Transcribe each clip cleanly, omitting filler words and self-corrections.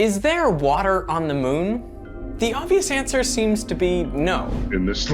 Is there water on the moon? The obvious answer seems to be no. In this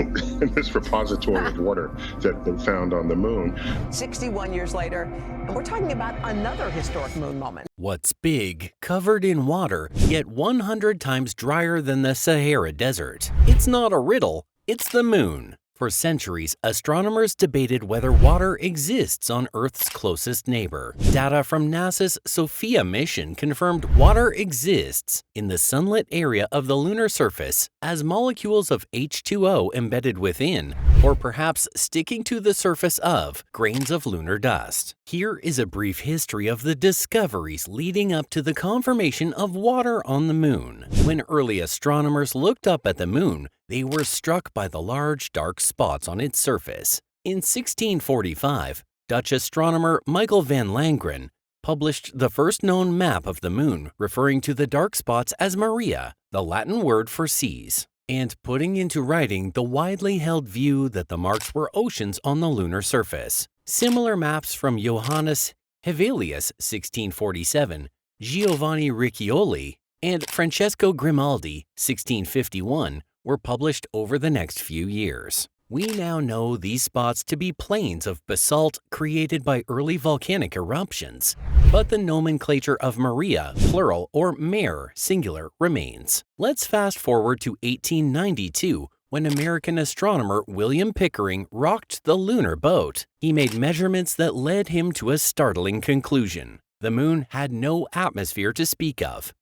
repository of water that they found on the moon. 61 years later, and we're talking about another historic moon moment. What's big, covered in water, yet 100 times drier than the Sahara Desert? It's not a riddle, it's the moon. For centuries, astronomers debated whether water exists on Earth's closest neighbor. Data from NASA's SOFIA mission confirmed water exists in the sunlit area of the lunar surface as molecules of H2O embedded within, or perhaps sticking to the surface of, grains of lunar dust. Here is a brief history of the discoveries leading up to the confirmation of water on the moon. When early astronomers looked up at the moon, they were struck by the large dark spots on its surface. In 1645, Dutch astronomer Michael van Langren published the first known map of the moon, referring to the dark spots as Maria, the Latin word for seas, and putting into writing the widely held view that the marks were oceans on the lunar surface. Similar maps from Johannes Hevelius 1647, Giovanni Riccioli, and Francesco Grimaldi 1651 were published over the next few years. We now know these spots to be plains of basalt created by early volcanic eruptions, but the nomenclature of Maria, plural, or mare, singular, remains. Let's fast forward to 1892, when American astronomer William Pickering rocked the lunar boat. He made measurements that led him to a startling conclusion. The moon had no atmosphere to speak of.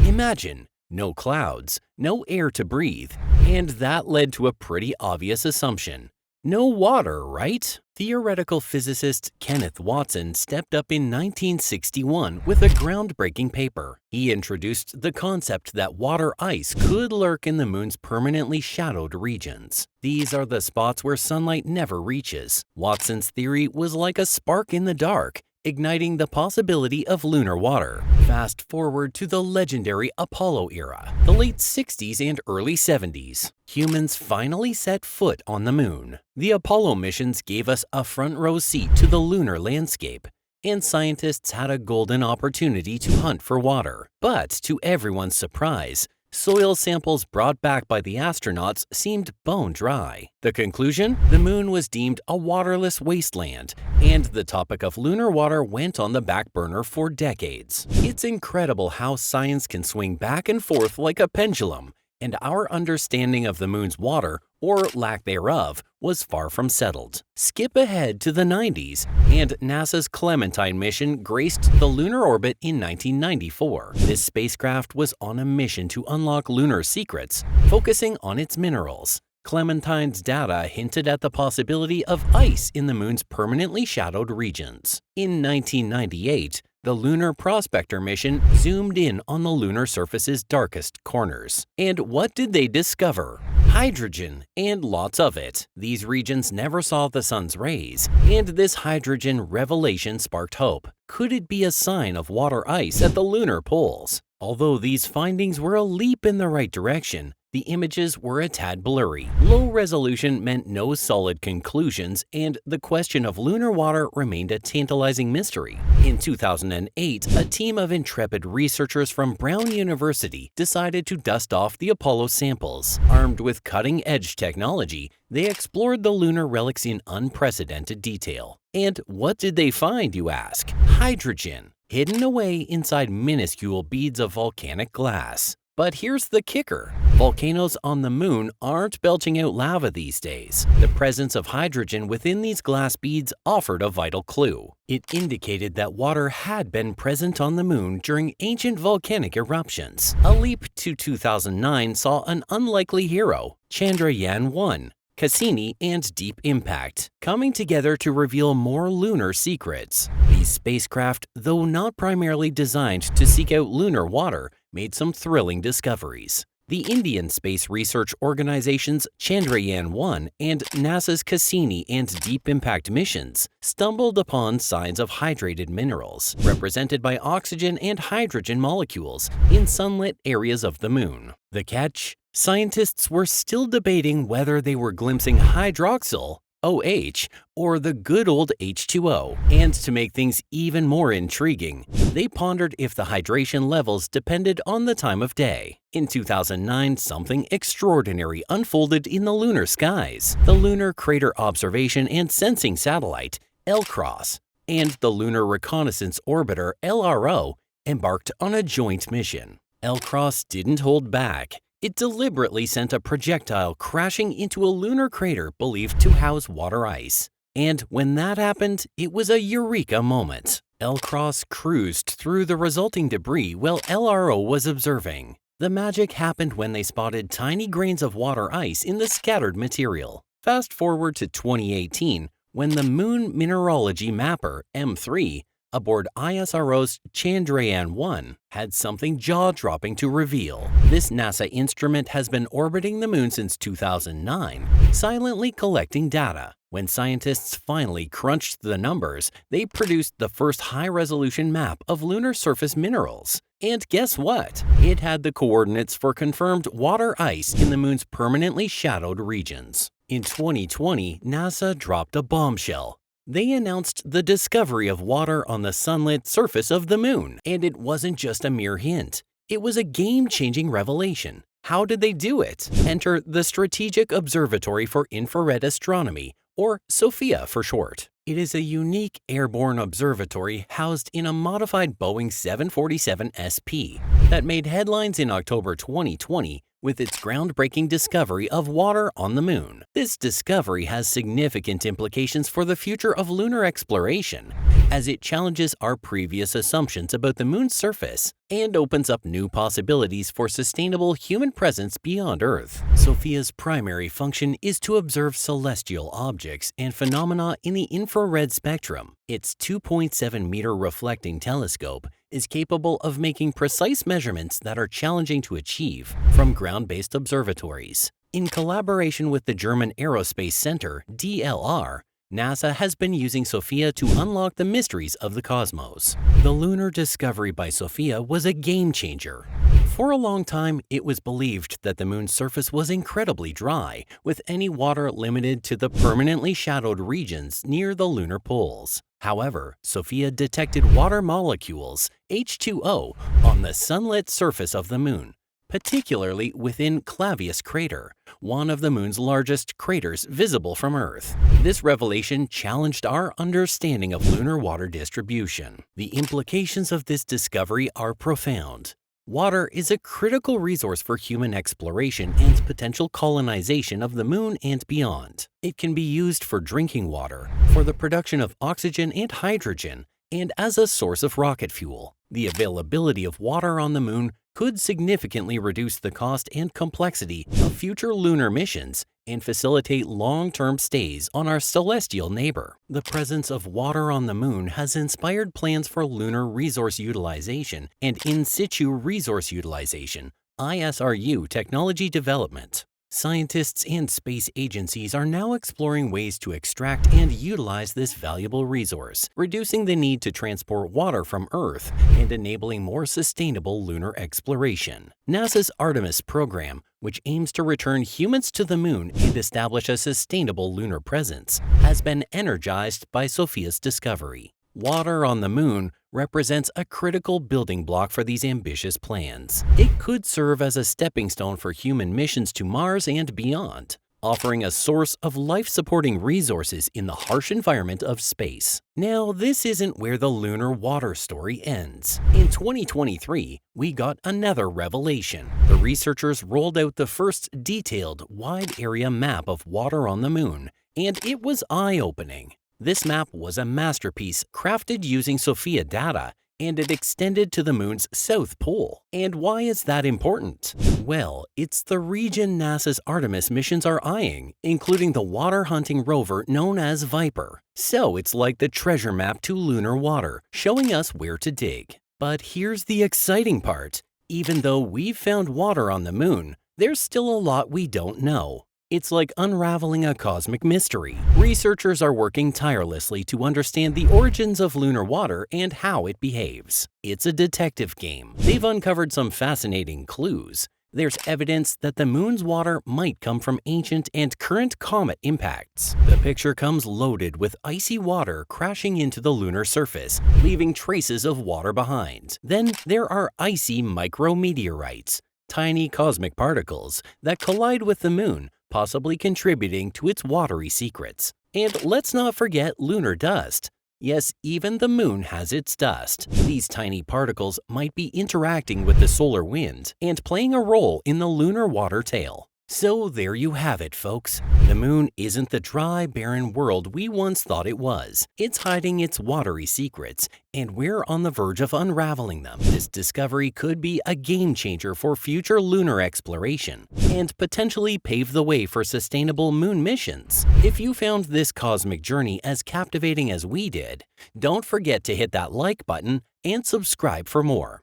Imagine, no clouds, no air to breathe, and that led to a pretty obvious assumption. No water, right? Theoretical physicist Kenneth Watson stepped up in 1961 with a groundbreaking paper. He introduced the concept that water ice could lurk in the moon's permanently shadowed regions. These are the spots where sunlight never reaches. Watson's theory was like a spark in the dark, igniting the possibility of lunar water. Fast forward to the legendary Apollo era, the late 60s and early 70s. Humans finally set foot on the moon. The Apollo missions gave us a front row seat to the lunar landscape, and scientists had a golden opportunity to hunt for water. But to everyone's surprise, soil samples brought back by the astronauts seemed bone dry. The conclusion? The moon was deemed a waterless wasteland, and the topic of lunar water went on the back burner for decades. It's incredible how science can swing back and forth like a pendulum, and our understanding of the moon's water, or lack thereof, was far from settled. Skip ahead to the 90s, and NASA's Clementine mission graced the lunar orbit in 1994. This spacecraft was on a mission to unlock lunar secrets, focusing on its minerals. Clementine's data hinted at the possibility of ice in the moon's permanently shadowed regions. In 1998, the Lunar Prospector mission zoomed in on the lunar surface's darkest corners. And what did they discover? Hydrogen, and lots of it. These regions never saw the sun's rays, and this hydrogen revelation sparked hope. Could it be a sign of water ice at the lunar poles? Although these findings were a leap in the right direction, the images were a tad blurry. Low resolution meant no solid conclusions, and the question of lunar water remained a tantalizing mystery. In 2008, a team of intrepid researchers from Brown University decided to dust off the Apollo samples. Armed with cutting-edge technology, they explored the lunar relics in unprecedented detail. And what did they find, you ask? Hydrogen, hidden away inside minuscule beads of volcanic glass. But here's the kicker. Volcanoes on the moon aren't belching out lava these days. The presence of hydrogen within these glass beads offered a vital clue. It indicated that water had been present on the moon during ancient volcanic eruptions. A leap to 2009 saw an unlikely hero, Chandrayaan-1, Cassini, and Deep Impact, coming together to reveal more lunar secrets. These spacecraft, though not primarily designed to seek out lunar water, made some thrilling discoveries. The Indian Space Research Organization's Chandrayaan-1 and NASA's Cassini and Deep Impact missions stumbled upon signs of hydrated minerals, represented by oxygen and hydrogen molecules, in sunlit areas of the moon. The catch? Scientists were still debating whether they were glimpsing hydroxyl OH, or the good old H2O. And to make things even more intriguing, they pondered if the hydration levels depended on the time of day. In 2009, something extraordinary unfolded in the lunar skies. The Lunar Crater Observation and Sensing Satellite, LCROSS, and the Lunar Reconnaissance Orbiter, LRO, embarked on a joint mission. LCROSS didn't hold back. It deliberately sent a projectile crashing into a lunar crater believed to house water ice. And when that happened, it was a eureka moment. LCROSS cruised through the resulting debris while LRO was observing. The magic happened when they spotted tiny grains of water ice in the scattered material. Fast forward to 2018, when the Moon Mineralogy Mapper, M3, aboard ISRO's Chandrayaan-1 had something jaw-dropping to reveal. This NASA instrument has been orbiting the moon since 2009, silently collecting data. When scientists finally crunched the numbers, they produced the first high-resolution map of lunar surface minerals. And guess what? It had the coordinates for confirmed water ice in the moon's permanently shadowed regions. In 2020, NASA dropped a bombshell. They announced the discovery of water on the sunlit surface of the moon, and it wasn't just a mere hint. It was a game-changing revelation. How did they do it? Enter the Strategic Observatory for Infrared Astronomy, or SOFIA for short. It is a unique airborne observatory housed in a modified Boeing 747 SP that made headlines in October 2020 with its groundbreaking discovery of water on the moon. This discovery has significant implications for the future of lunar exploration, as it challenges our previous assumptions about the moon's surface and opens up new possibilities for sustainable human presence beyond Earth. SOFIA's primary function is to observe celestial objects and phenomena in the infrared spectrum. Its 2.7-meter reflecting telescope is capable of making precise measurements that are challenging to achieve from ground-based observatories. In collaboration with the German Aerospace Center, DLR, NASA has been using SOFIA to unlock the mysteries of the cosmos. The lunar discovery by SOFIA was a game-changer. For a long time, it was believed that the moon's surface was incredibly dry, with any water limited to the permanently shadowed regions near the lunar poles. However, SOFIA detected water molecules, H2O, on the sunlit surface of the moon, particularly within Clavius crater, one of the moon's largest craters visible from Earth. This revelation challenged our understanding of lunar water distribution. The implications of this discovery are profound. Water is a critical resource for human exploration and potential colonization of the moon and beyond. It can be used for drinking water, for the production of oxygen and hydrogen, and as a source of rocket fuel. The availability of water on the moon could significantly reduce the cost and complexity of future lunar missions and facilitate long-term stays on our celestial neighbor. The presence of water on the moon has inspired plans for lunar resource utilization and in situ resource utilization, ISRU technology development. Scientists and space agencies are now exploring ways to extract and utilize this valuable resource, reducing the need to transport water from Earth and enabling more sustainable lunar exploration. NASA's Artemis program, which aims to return humans to the moon and establish a sustainable lunar presence, has been energized by SOFIA's discovery. Water on the moon represents a critical building block for these ambitious plans. It could serve as a stepping stone for human missions to Mars and beyond, offering a source of life-supporting resources in the harsh environment of space. Now, this isn't where the lunar water story ends. In 2023, we got another revelation. The researchers rolled out the first detailed, wide-area map of water on the moon, and it was eye-opening. This map was a masterpiece crafted using SOFIA data, and it extended to the moon's south pole. And why is that important? Well, it's the region NASA's Artemis missions are eyeing, including the water-hunting rover known as Viper. So it's like the treasure map to lunar water, showing us where to dig. But here's the exciting part. Even though we've found water on the moon, there's still a lot we don't know. It's like unraveling a cosmic mystery. Researchers are working tirelessly to understand the origins of lunar water and how it behaves. It's a detective game. They've uncovered some fascinating clues. there's evidence that the moon's water might come from ancient and current comet impacts. The picture comes loaded with icy water crashing into the lunar surface, leaving traces of water behind. Then there are icy micrometeorites, tiny cosmic particles that collide with the moon, possibly contributing to its watery secrets. And let's not forget lunar dust. Yes, even the moon has its dust. These tiny particles might be interacting with the solar wind and playing a role in the lunar water tail. So there you have it, folks. The moon isn't the dry, barren world we once thought it was. It's hiding its watery secrets, and we're on the verge of unraveling them. This discovery could be a game changer for future lunar exploration and potentially pave the way for sustainable moon missions. If you found this cosmic journey as captivating as we did, don't forget to hit that like button and subscribe for more.